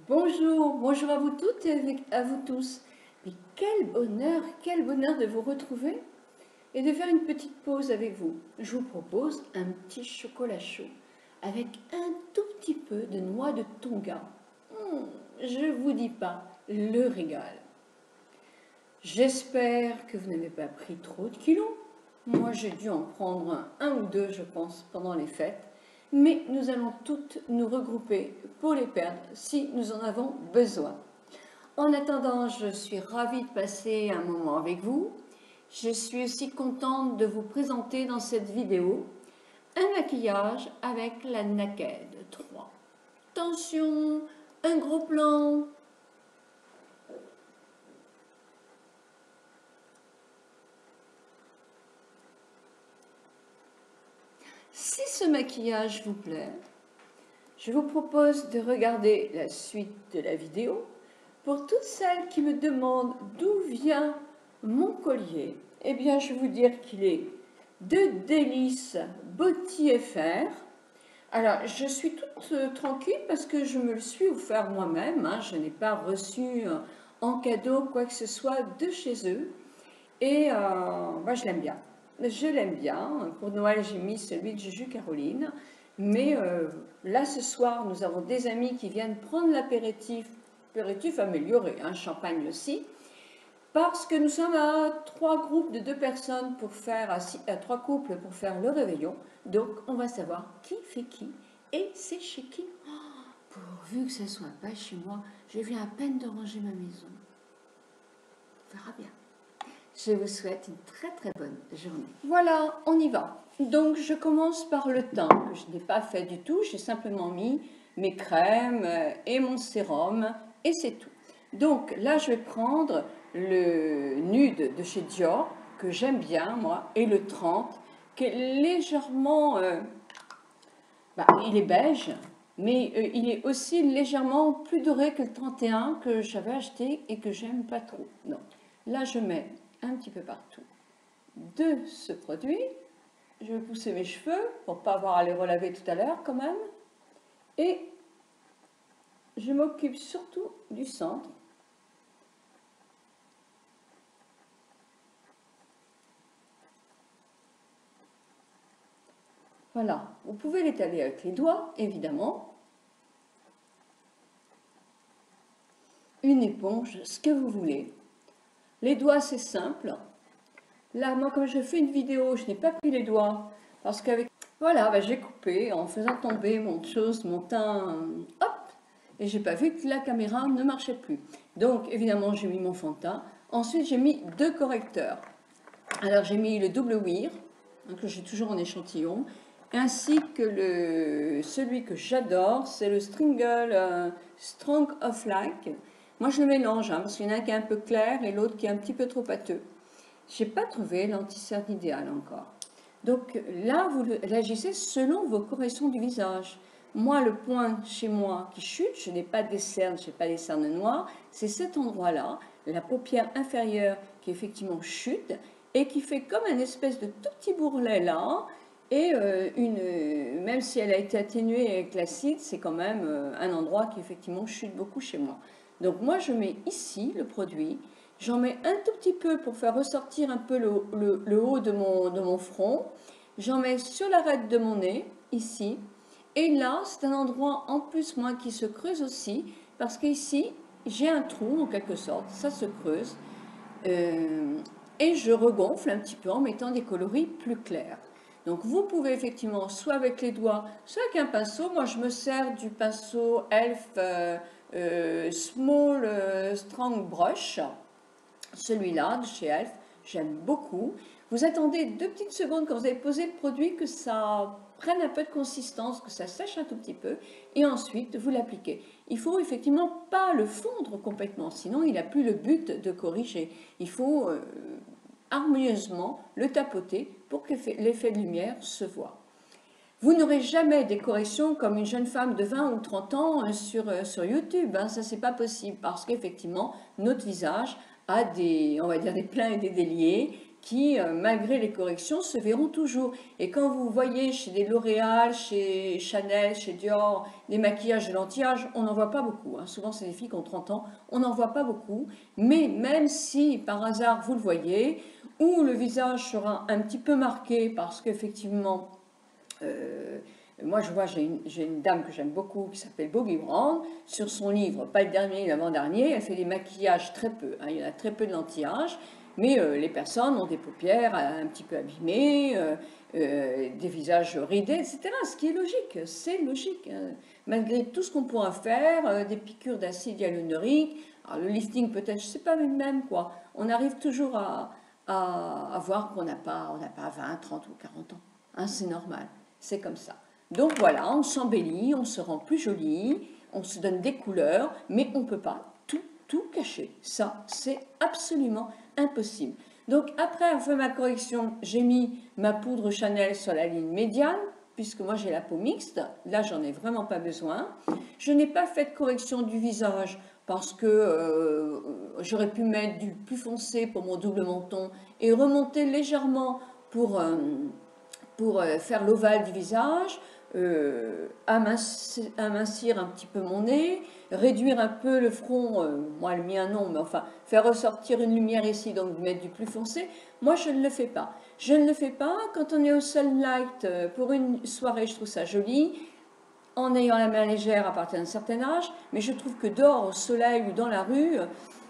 Bonjour, bonjour à vous toutes et à vous tous. Mais quel bonheur de vous retrouver et de faire une petite pause avec vous. Je vous propose un petit chocolat chaud avec un tout petit peu de noix de tonga. Je vous dis pas, le régal. J'espère que vous n'avez pas pris trop de kilos. Moi, j'ai dû en prendre un ou deux, je pense, pendant les fêtes. Mais nous allons toutes nous regrouper pour les perdre si nous en avons besoin. En attendant, je suis ravie de passer un moment avec vous. Je suis aussi contente de vous présenter dans cette vidéo un maquillage avec la Naked 3. Attention, un gros plan. Si ce maquillage vous plaît, je vous propose de regarder la suite de la vidéo. Pour toutes celles qui me demandent d'où vient mon collier, eh bien je vais vous dire qu'il est de Délices Beauty FR. Alors je suis toute tranquille parce que je me le suis offert moi-même, je n'ai pas reçu en cadeau quoi que ce soit de chez eux et moi je l'aime bien. Je l'aime bien. Pour Noël, j'ai mis celui de Juju Caroline. Mais là, ce soir, nous avons des amis qui viennent prendre l'apéritif amélioré, champagne aussi, parce que nous sommes à 3 groupes de 2 personnes pour faire, à 3 couples pour faire le réveillon. Donc, on va savoir qui fait qui et c'est chez qui. Pourvu que ce ne soit pas chez moi, je viens à peine de ranger ma maison. On verra bien. Je vous souhaite une très très bonne journée. Voilà, on y va. Donc je commence par le teint que je n'ai pas fait du tout. J'ai simplement mis mes crèmes et mon sérum et c'est tout. Donc là je vais prendre le nude de chez Dior que j'aime bien moi et le 30 qui est légèrement, il est beige mais il est aussi légèrement plus doré que le 31 que j'avais acheté et que j'aime pas trop. Donc là je mets un petit peu partout de ce produit. Je vais pousser mes cheveux pour ne pas avoir à les relaver tout à l'heure quand même. Et je m'occupe surtout du centre. Voilà, vous pouvez l'étaler avec les doigts, évidemment. Une éponge, ce que vous voulez. Les doigts, c'est simple. Là, moi, comme je fais une vidéo, je n'ai pas pris les doigts parce qu'avec... Voilà, j'ai coupé en faisant tomber mon teint, hop, et j'ai pas vu que la caméra ne marchait plus. Donc, évidemment, j'ai mis mon fond de teint. Ensuite, j'ai mis 2 correcteurs. Alors, j'ai mis le double Wear, que j'ai toujours en échantillon, ainsi que celui que j'adore, c'est le Stringle Strong of Like. Moi, je le mélange, parce qu'il y en a un qui est un peu clair et l'autre qui est un petit peu trop pâteux. Je n'ai pas trouvé l'anti-cerne idéal encore. Donc là, vous l'agissez selon vos corrections du visage. Moi, le point chez moi qui chute, je n'ai pas des cernes, je n'ai pas des cernes noires, c'est cet endroit-là, la paupière inférieure qui effectivement chute et qui fait comme un espèce de tout petit bourrelet là. Et même si elle a été atténuée avec l'acide, c'est quand même un endroit qui effectivement chute beaucoup chez moi. Donc moi, je mets ici le produit. J'en mets un tout petit peu pour faire ressortir un peu le haut de mon front. J'en mets sur l'arête de mon nez, ici. Et là, c'est un endroit en plus, moi, qui se creuse aussi, parce qu'ici, j'ai un trou, en quelque sorte, ça se creuse. Et je regonfle un petit peu en mettant des coloris plus clairs. Donc, vous pouvez effectivement, soit avec les doigts, soit avec un pinceau. Moi, je me sers du pinceau Elf Small Strong Brush. Celui-là de chez Elf, j'aime beaucoup. Vous attendez 2 petites secondes quand vous avez posé le produit que ça prenne un peu de consistance, que ça sèche un tout petit peu, et ensuite vous l'appliquez. Il faut effectivement pas le fondre complètement, sinon il n'a plus le but de corriger. Il faut harmonieusement le tapoter pour que l'effet de lumière se voit. Vous n'aurez jamais des corrections comme une jeune femme de 20 ou 30 ans sur YouTube, ça c'est pas possible parce qu'effectivement notre visage a on va dire des pleins et des déliés qui, malgré les corrections, se verront toujours. Et quand vous voyez chez des L'Oréal, chez Chanel, chez Dior, des maquillages de l'anti-âge, on n'en voit pas beaucoup. Hein. Souvent, c'est des filles qui ont 30 ans, on n'en voit pas beaucoup. Mais même si, par hasard, vous le voyez, ou le visage sera un petit peu marqué parce qu'effectivement, moi je vois, j'ai une dame que j'aime beaucoup qui s'appelle Bobbi Brown, sur son livre, pas le dernier, l'avant-dernier, elle fait des maquillages très peu, hein, il y en a très peu de l'anti-âge, mais les personnes ont des paupières un petit peu abîmées, des visages ridés, etc. Ce qui est logique, c'est logique. Hein. Malgré tout ce qu'on pourra faire, des piqûres d'acide hyaluronique, alors le lifting peut-être, je ne sais pas même quoi, on arrive toujours à voir qu'on n'a pas 20, 30 ou 40 ans. Hein, c'est normal, c'est comme ça. Donc voilà, on s'embellit, on se rend plus joli, on se donne des couleurs, mais on ne peut pas tout cacher. Ça, c'est absolument impossible. Donc après avoir fait ma correction, j'ai mis ma poudre Chanel sur la ligne médiane, puisque moi j'ai la peau mixte, là j'en ai vraiment pas besoin. Je n'ai pas fait de correction du visage parce que j'aurais pu mettre du plus foncé pour mon double menton et remonter légèrement pour faire l'ovale du visage, amincir un petit peu mon nez, réduire un peu le front, moi le mien non, mais enfin faire ressortir une lumière ici, donc mettre du plus foncé. Moi je ne le fais pas. Je ne le fais pas quand on est au sunlight pour une soirée, je trouve ça joli, en ayant la main légère à partir d'un certain âge, mais je trouve que dehors au soleil ou dans la rue,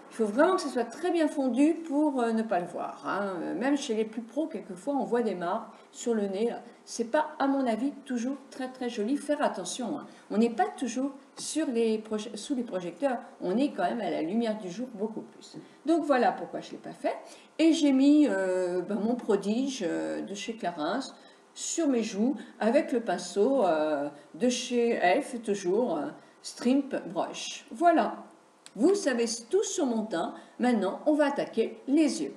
il faut vraiment que ce soit très bien fondu pour ne pas le voir. Hein. Même chez les plus pros, quelquefois, on voit des marques sur le nez. Ce n'est pas, à mon avis, toujours très très joli. Faire attention. Hein. On n'est pas toujours sous les projecteurs. On est quand même à la lumière du jour beaucoup plus. Donc voilà pourquoi je ne l'ai pas fait. Et j'ai mis mon prodige de chez Clarins sur mes joues avec le pinceau de chez Elf, toujours Strimp Brush. Voilà. Vous savez tout sur mon teint. Maintenant, on va attaquer les yeux.